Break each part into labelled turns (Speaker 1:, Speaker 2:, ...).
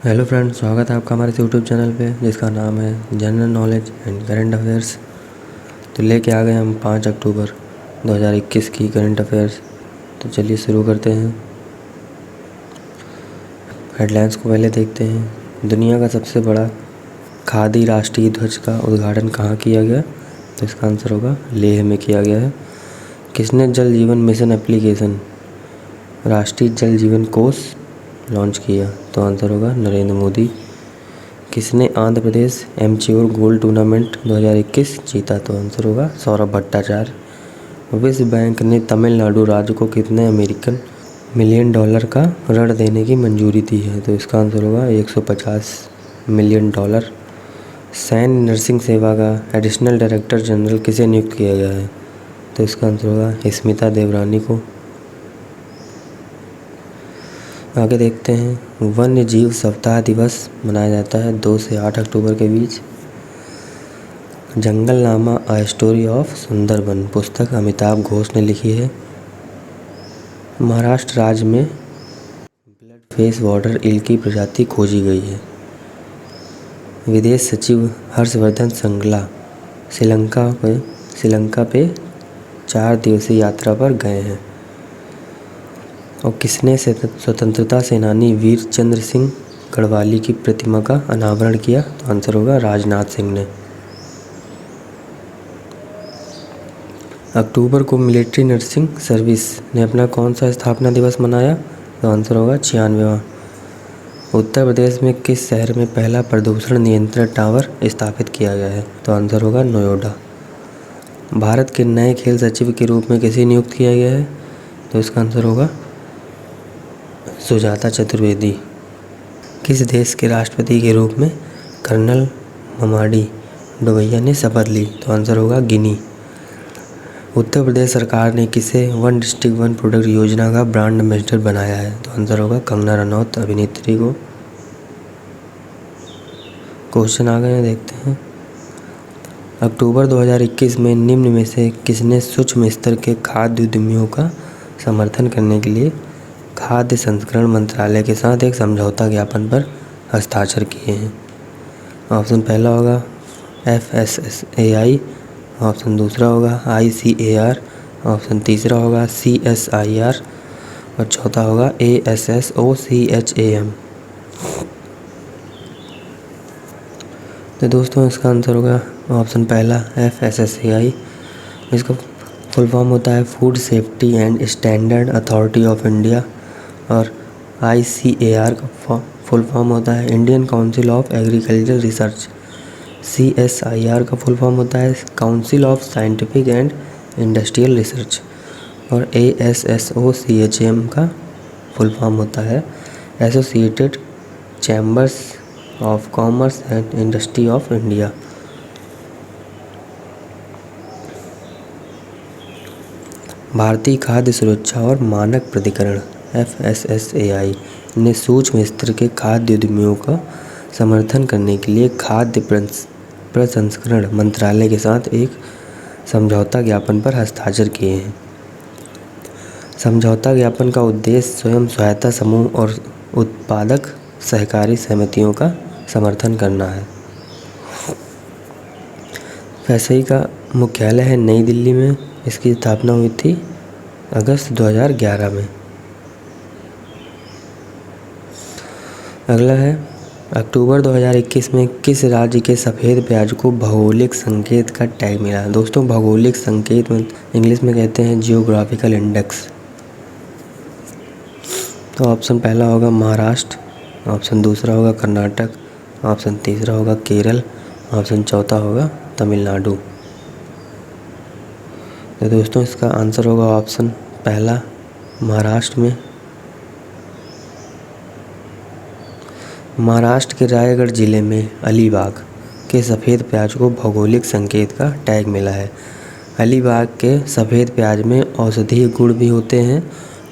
Speaker 1: Hello friends, स्वागत है आपका हमारे यूट्यूब चैनल पे जिसका नाम है general knowledge and current affairs. तो लेके आ गए हम 5 अक्टूबर 2021 की करंट अफेयर्स। तो चलिए शुरू करते हैं। हेडलाइंस को पहले देखते हैं। दुनिया का सबसे बड़ा खादी राष्ट्रीय ध्वज का उद्घाटन कहाँ किया गया? तो इसका आंसर होगा लेह में किया गया है। किसने जल जीवन मिशन एप्लीकेशन राष्ट्रीय जल जीवन कोष लॉन्च किया? तो आंसर होगा नरेंद्र मोदी। किसने आंध्र प्रदेश एमच्योर गोल्ड टूर्नामेंट 2021 जीता? तो आंसर होगा सौरभ भट्टाचार्य। विश्व बैंक ने तमिलनाडु राज्य को कितने अमेरिकन मिलियन डॉलर का ऋण देने की मंजूरी दी है? तो इसका आंसर होगा 150 मिलियन डॉलर। सैन्य नर्सिंग सेवा का एडिशनल डायरेक्टर जनरल किसे नियुक्त किया गया है? तो इसका आंसर होगा स्मिता देवरानी को। आगे देखते हैं। वन्य जीव सप्ताह दिवस मनाया जाता है 2 से 8 अक्टूबर के बीच। जंगलनामा अ स्टोरी ऑफ सुंदरबन पुस्तक अमिताभ घोष ने लिखी है। महाराष्ट्र राज्य में ब्लड फेस वाटर ईल की प्रजाति खोजी गई है। विदेश सचिव हर्षवर्धन श्रृंगला श्रीलंका पे 4 दिवसीय यात्रा पर गए हैं। और किसने स्वतंत्रता सेनानी वीर चंद्र सिंह गढ़वाली की प्रतिमा का अनावरण किया? तो आंसर होगा राजनाथ सिंह ने। अक्टूबर को मिलिट्री नर्सिंग सर्विस ने अपना कौन सा स्थापना दिवस मनाया? तो आंसर होगा 96वां। उत्तर प्रदेश में किस शहर में पहला प्रदूषण नियंत्रण टावर स्थापित किया गया है? तो आंसर होगा नोएडा। भारत के नए खेल सचिव के रूप में किसे नियुक्त किया गया है? तो इसका आंसर होगा सुजाता चतुर्वेदी। किस देश के राष्ट्रपति के रूप में कर्नल ममाडी डोवैया ने शपथ ली? तो आंसर होगा गिनी। उत्तर प्रदेश सरकार ने किसे वन डिस्ट्रिक्ट वन प्रोडक्ट योजना का ब्रांड एम्बेसडर बनाया है? तो आंसर होगा कंगना रनौत अभिनेत्री को। क्वेश्चन आ गए हैं, देखते हैं। अक्टूबर 2021 में निम्न में से किसने सूक्ष्म स्तर के खाद्य उद्यमियों का समर्थन करने के लिए खाद्य संस्करण मंत्रालय के साथ एक समझौता ज्ञापन पर हस्ताक्षर किए हैं? ऑप्शन पहला होगा FSSAI, ऑप्शन दूसरा होगा ICAR, ऑप्शन तीसरा होगा CSIR और चौथा होगा ASSOCHAM। तो दोस्तों इसका आंसर होगा ऑप्शन पहला FSSAI। इसका फुल फॉर्म होता है food safety and standard authority of India. और ICAR का फुल फॉर्म होता है Indian council of agriculture research. CSIR का फुल फॉर्म होता है council of scientific and industrial research. और ASSOCHAM का फुल फॉर्म होता है associated chambers of commerce and industry of India. भारतीय खाद्य सुरक्षा और मानक प्राधिकरण FSSAI ने सूक्ष्म स्तर के खाद्य उद्यमियों का समर्थन करने के लिए खाद्य प्रसंस्करण मंत्रालय के साथ एक समझौता ज्ञापन पर हस्ताक्षर किए हैं। समझौता ज्ञापन का उद्देश्य स्वयं सहायता समूह और उत्पादक सहकारी समितियों का समर्थन करना है। FSAI का मुख्यालय है नई दिल्ली में। इसकी स्थापना हुई थी अगस्त 2011 में। अगला है अक्टूबर 2021 में किस राज्य के सफ़ेद प्याज को भौगोलिक संकेत का टैग मिला? दोस्तों भौगोलिक संकेत में इंग्लिश में कहते हैं जियोग्राफिकल इंडेक्स। तो ऑप्शन पहला होगा महाराष्ट्र, ऑप्शन दूसरा होगा कर्नाटक, ऑप्शन तीसरा होगा केरल, ऑप्शन चौथा होगा तमिलनाडु। तो दोस्तों इसका आंसर होगा ऑप्शन पहला महाराष्ट्र में। महाराष्ट्र के रायगढ़ जिले में अलीबाग के सफ़ेद प्याज को भौगोलिक संकेत का टैग मिला है। अलीबाग के सफ़ेद प्याज में औषधीय गुण भी होते हैं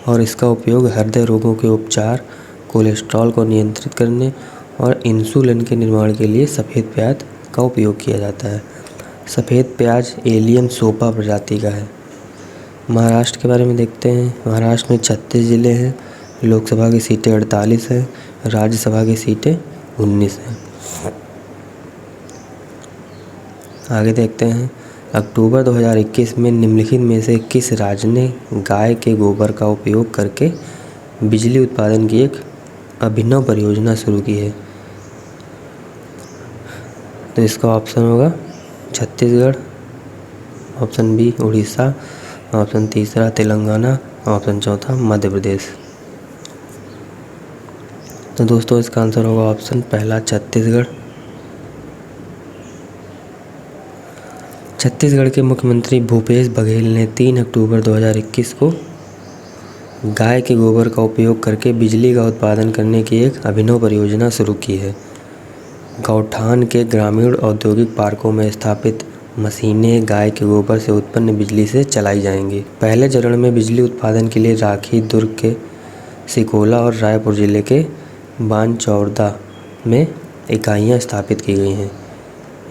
Speaker 1: और इसका उपयोग हृदय रोगों के उपचार, कोलेस्ट्रॉल को नियंत्रित करने और इंसुलिन के निर्माण के लिए सफ़ेद प्याज का उपयोग किया जाता है। सफ़ेद प्याज एलियन सोपा प्रजाति का है। महाराष्ट्र के बारे में देखते हैं। महाराष्ट्र में 36 ज़िले हैं लोकसभा की सीटें 48 हैं, राज्यसभा की सीटें 19 हैं। आगे देखते हैं, अक्टूबर 2021 में निम्नलिखित में से किस राज्य ने गाय के गोबर का उपयोग करके बिजली उत्पादन की एक अभिनव परियोजना शुरू की है? तो इसका ऑप्शन होगा Chhattisgarh, option B Orissa, option तीसरा तेलंगाना, ऑप्शन चौथा मध्य प्रदेश। तो दोस्तों इसका आंसर होगा ऑप्शन पहला छत्तीसगढ़। छत्तीसगढ़ के मुख्यमंत्री भूपेश बघेल ने 3 अक्टूबर 2021 को गाय के गोबर का उपयोग करके बिजली का उत्पादन करने की एक अभिनव परियोजना शुरू की है। गौठान के ग्रामीण औद्योगिक पार्कों में स्थापित मशीनें गाय के गोबर से उत्पन्न बिजली से चलाई जाएंगी। पहले चरण में बिजली उत्पादन के लिए राखी, दुर्ग के सिकोला और रायपुर जिले के बानचौरदा में इकाइयाँ स्थापित की गई हैं।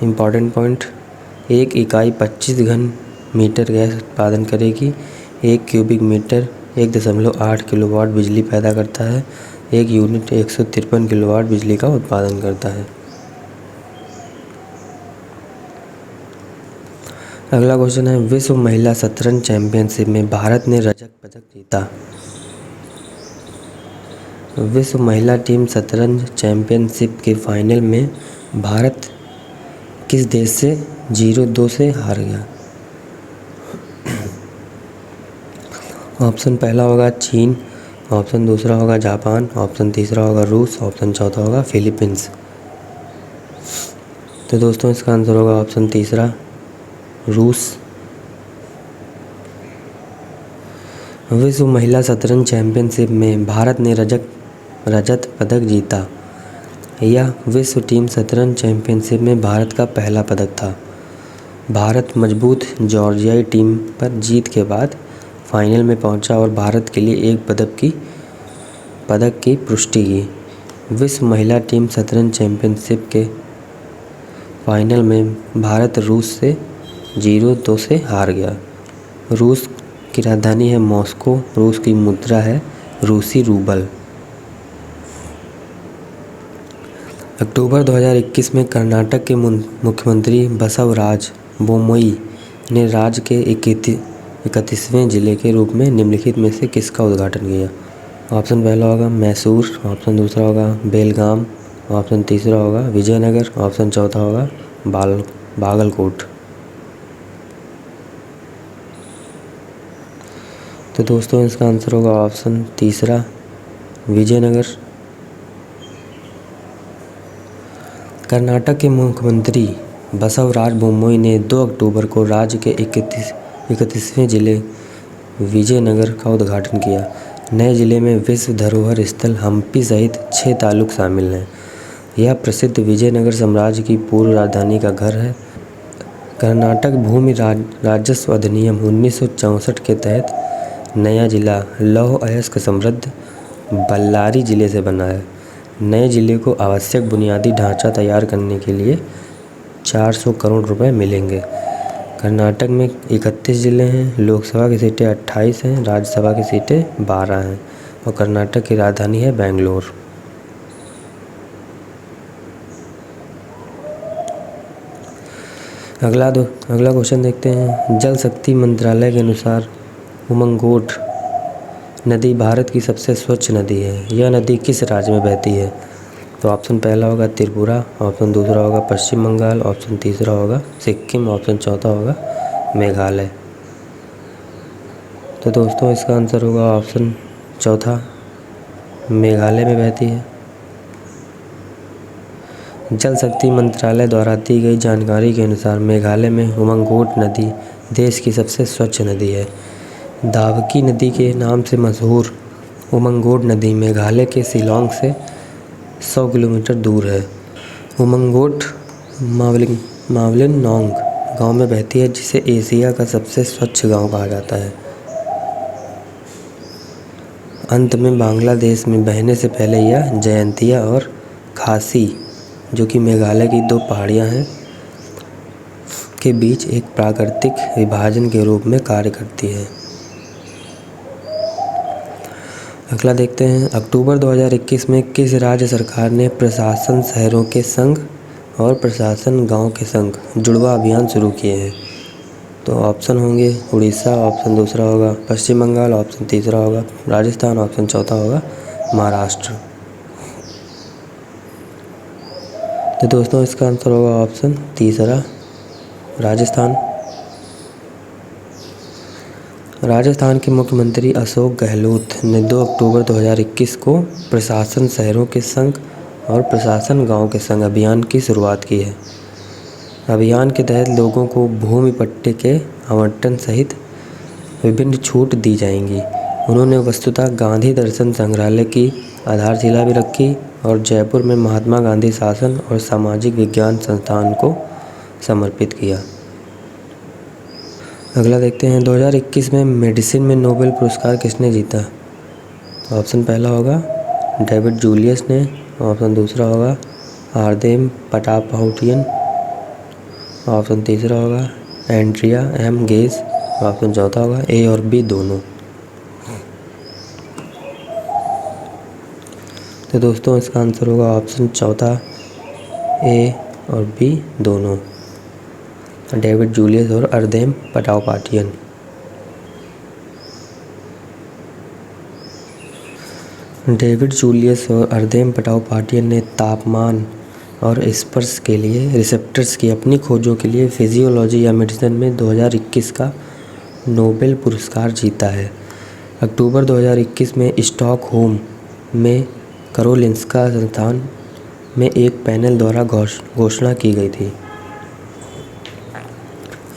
Speaker 1: इम्पॉर्टेंट पॉइंट, एक इकाई 25 घन मीटर गैस उत्पादन करेगी। 1 क्यूबिक मीटर 1.8 किलोवाट बिजली पैदा करता है। एक यूनिट 153 किलोवाट बिजली का उत्पादन करता है। अगला क्वेश्चन है, विश्व महिला शतरंज चैंपियनशिप में भारत ने रजत पदक जीता। विश्व महिला टीम शतरंज चैंपियनशिप के फाइनल में भारत किस देश से 0-2 से हार गया? ऑप्शन पहला होगा चीन, ऑप्शन दूसरा होगा जापान, ऑप्शन तीसरा होगा रूस, ऑप्शन चौथा होगा फिलीपींस। तो दोस्तों इसका आंसर होगा ऑप्शन तीसरा रूस। विश्व महिला शतरंज चैंपियनशिप में भारत ने रजत पदक जीता। यह विश्व टीम शतरंज चैंपियनशिप में भारत का पहला पदक था। भारत मजबूत जॉर्जियाई टीम पर जीत के बाद फाइनल में पहुंचा और भारत के लिए एक पदक की पुष्टि की। विश्व महिला टीम शतरंज चैंपियनशिप के फाइनल में भारत रूस से 0-2 से हार गया। रूस की राजधानी है मॉस्को, रूस की मुद्रा है रूसी रूबल। अक्टूबर 2021 में कर्नाटक के मुख्यमंत्री बसवराज बोम्मई ने राज्य के 31वें जिले के रूप में निम्नलिखित में से किसका उद्घाटन किया? ऑप्शन पहला होगा मैसूर, ऑप्शन दूसरा होगा बेलगाम, ऑप्शन तीसरा होगा विजयनगर, ऑप्शन चौथा होगा बागलकोट। तो दोस्तों इसका आंसर होगा ऑप्शन तीसरा विजयनगर। कर्नाटक के मुख्यमंत्री बसवराज बोम्मई ने 2 अक्टूबर को राज्य के 31वें जिले विजयनगर का उद्घाटन किया। नए जिले में विश्व धरोहर स्थल हम्पी सहित 6 तालुक शामिल हैं। यह प्रसिद्ध विजयनगर साम्राज्य की पूर्व राजधानी का घर है। कर्नाटक भूमि राजस्व अधिनियम 1964 के तहत नया जिला लौह अयस्क समृद्ध बल्लारी जिले से बना है। नए जिले को आवश्यक बुनियादी ढांचा तैयार करने के लिए 400 करोड़ रुपए मिलेंगे। कर्नाटक में 31 जिले हैं, लोकसभा की सीटें 28 हैं, राज्यसभा की सीटें 12 हैं और कर्नाटक की राजधानी है बेंगलोर। अगला क्वेश्चन देखते हैं, जल शक्ति मंत्रालय के अनुसार उमंगोट नदी भारत की सबसे स्वच्छ नदी है। यह नदी किस राज्य में बहती है? तो ऑप्शन पहला होगा त्रिपुरा, ऑप्शन दूसरा होगा पश्चिम बंगाल, ऑप्शन तीसरा होगा सिक्किम, ऑप्शन चौथा होगा मेघालय। तो दोस्तों इसका आंसर होगा ऑप्शन चौथा, मेघालय में बहती है। जल शक्ति मंत्रालय द्वारा दी गई जानकारी के अनुसार मेघालय में उमंगोट नदी देश की सबसे स्वच्छ नदी है। दावकी नदी के नाम से मशहूर उमंगोट नदी मेघालय के शिलांग से 100 किलोमीटर दूर है। उमंगोट मावलिन नोंग गांव में बहती है, जिसे एशिया का सबसे स्वच्छ गांव कहा जाता है। अंत में बांग्लादेश में बहने से पहले यह जयंतिया और खासी, जो कि मेघालय की 2 पहाड़ियां हैं, के बीच एक प्राकृतिक विभाजन के रूप में कार्य करती है। अगला देखते हैं, अक्टूबर 2021 में किस राज्य सरकार ने प्रशासन शहरों के संग और प्रशासन गांव के संग जुड़वा अभियान शुरू किए हैं? तो ऑप्शन होंगे उड़ीसा, ऑप्शन दूसरा होगा पश्चिम बंगाल, ऑप्शन तीसरा होगा राजस्थान, ऑप्शन चौथा होगा महाराष्ट्र। तो दोस्तों इसका आंसर होगा ऑप्शन तीसरा राजस्थान। राजस्थान के मुख्यमंत्री अशोक गहलोत ने 2 अक्टूबर 2021 को प्रशासन शहरों के संग और प्रशासन गांव के संग अभियान की शुरुआत की है। अभियान के तहत लोगों को भूमि पट्टे के आवंटन सहित विभिन्न छूट दी जाएंगी। उन्होंने वस्तुतः गांधी दर्शन संग्रहालय की आधारशिला भी रखी और जयपुर में महात्मा गांधी शासन और सामाजिक विज्ञान संस्थान को समर्पित किया। अगला देखते हैं, 2021 में मेडिसिन में नोबेल पुरस्कार किसने जीता? ऑप्शन पहला होगा डेविड जूलियस ने, ऑप्शन दूसरा होगा आर्देम पटापाउटियन, ऑप्शन तीसरा होगा एंड्रिया एम गेज, ऑप्शन चौथा होगा ए और बी दोनों। तो दोस्तों इसका आंसर होगा ऑप्शन चौथा ए और बी दोनों, डेविड जूलियस और आर्देम पटापाटियन। डेविड जूलियस और आर्देम पटापाटियन ने तापमान और स्पर्श के लिए रिसेप्टर्स की अपनी खोजों के लिए फिजियोलॉजी या मेडिसिन में 2021 का नोबेल पुरस्कार जीता है। अक्टूबर 2021 में स्टॉकहोम में कारोलिंस्का संस्थान में एक पैनल द्वारा घोषणा की गई थी।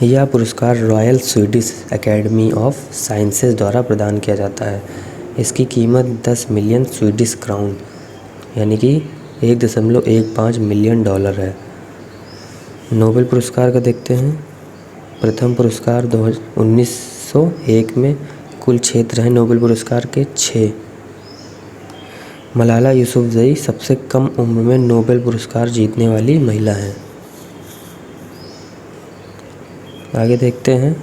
Speaker 1: यह पुरस्कार royal Swedish academy of sciences द्वारा प्रदान किया जाता है। इसकी कीमत 10 मिलियन स्वीडिश क्राउन यानी कि 1.15 मिलियन डॉलर है। नोबेल पुरस्कार का देखते हैं। प्रथम पुरस्कार 1901 में, कुल क्षेत्र हैं नोबेल पुरस्कार के 6। मलाला यूसुफजई सबसे कम उम्र में नोबेल पुरस्कार जीतने वाली महिला हैं। आगे देखते हैं,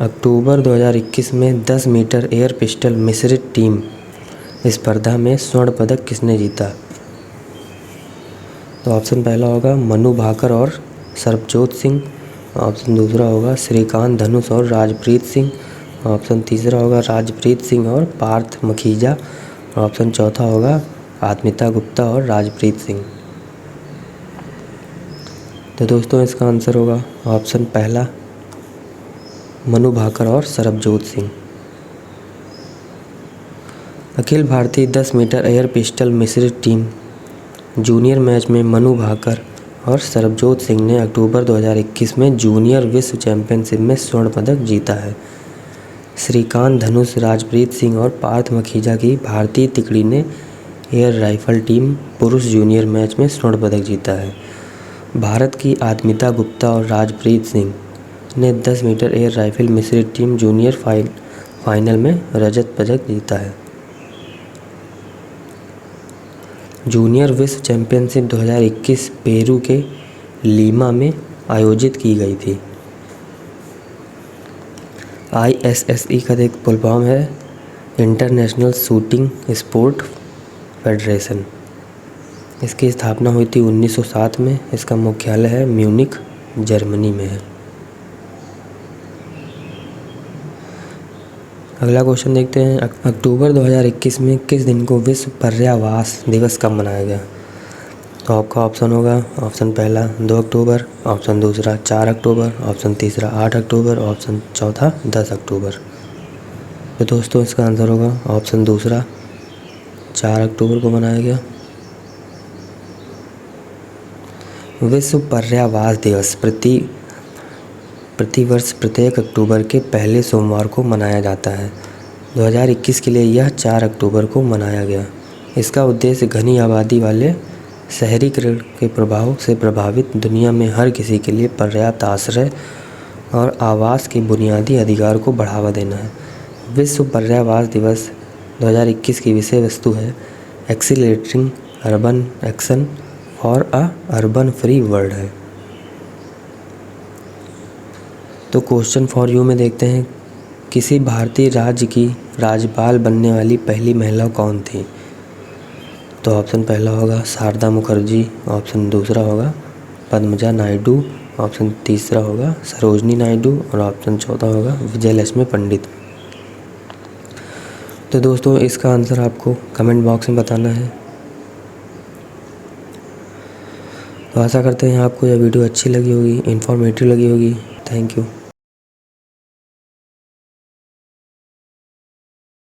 Speaker 1: अक्टूबर 2021 में 10 मीटर एयर पिस्टल मिश्रित टीम स्पर्धा में स्वर्ण पदक किसने जीता? तो ऑप्शन पहला होगा मनु भाकर और सरबजोत सिंह, ऑप्शन दूसरा होगा श्रीकांत धनुष और राजप्रीत सिंह, ऑप्शन तीसरा होगा राजप्रीत सिंह और पार्थ मखीजा, ऑप्शन चौथा होगा आत्मिता गुप्ता और राजप्रीत सिंह। तो दोस्तों इसका आंसर होगा ऑप्शन पहला मनु भाकर और Sarabjot Singh. Akhil Bharatiya 10 metre air pistol मिश्रित टीम जूनियर मैच में मनु भाकर और सरबजोत सिंह ने अक्टूबर 2021 में जूनियर विश्व चैंपियनशिप में स्वर्ण पदक जीता है। श्रीकांत धनुष, राजप्रीत सिंह और पार्थ मखीजा की भारतीय तिकड़ी ने एयर राइफल टीम पुरुष जूनियर मैच में स्वर्ण पदक जीता है। भारत की आत्मिता गुप्ता और राजप्रीत सिंह ने 10 मीटर एयर राइफल मिश्रित टीम जूनियर फाइनल में रजत पदक जीता है। जूनियर विश्व चैंपियनशिप 2021 पेरू के लीमा में आयोजित की गई थी। ISSE का एक फुल फॉर्म है इंटरनेशनल शूटिंग स्पोर्ट फेडरेशन। इसकी स्थापना हुई थी 1907 में। इसका मुख्यालय है म्यूनिख, जर्मनी में है। अगला क्वेश्चन देखते हैं, अक्टूबर 2021 में किस दिन को विश्व पर्यावरण दिवस कब मनाया गया? तो आपका ऑप्शन होगा ऑप्शन पहला 2 अक्टूबर, ऑप्शन दूसरा 4 अक्टूबर, ऑप्शन तीसरा 8 अक्टूबर, ऑप्शन चौथा 10 अक्टूबर। तो दोस्तों इसका आंसर होगा ऑप्शन दूसरा 4 अक्टूबर को मनाया गया। विश्व पर्यावरण दिवस प्रतिवर्ष प्रत्येक अक्टूबर के पहले सोमवार को मनाया जाता है। 2021 के लिए यह 4 अक्टूबर को मनाया गया। इसका उद्देश्य घनी आबादी वाले शहरीकरण के प्रभाव से प्रभावित दुनिया में हर किसी के लिए पर्याप्त आश्रय और आवास के बुनियादी अधिकार को बढ़ावा देना है। विश्व पर्यावरण दिवस 2021 की विषय वस्तु है accelerating urban action for a urban free world है। तो क्वेश्चन फॉर यू में देखते हैं किसी भारतीय राज्य की राज्यपाल बनने वाली पहली महिला कौन थी? तो ऑप्शन पहला होगा शारदा मुखर्जी, ऑप्शन दूसरा होगा पद्मजा नायडू, ऑप्शन तीसरा होगा सरोजनी नायडू और ऑप्शन चौथा होगा विजयलक्ष्मी पंडित। तो दोस्तों इसका आंसर आपको कमेंट बॉक्स में बताना है। तो आशा करते हैं आपको यह वीडियो अच्छी लगी होगी, इन्फॉर्मेटिव लगी होगी। Thank you.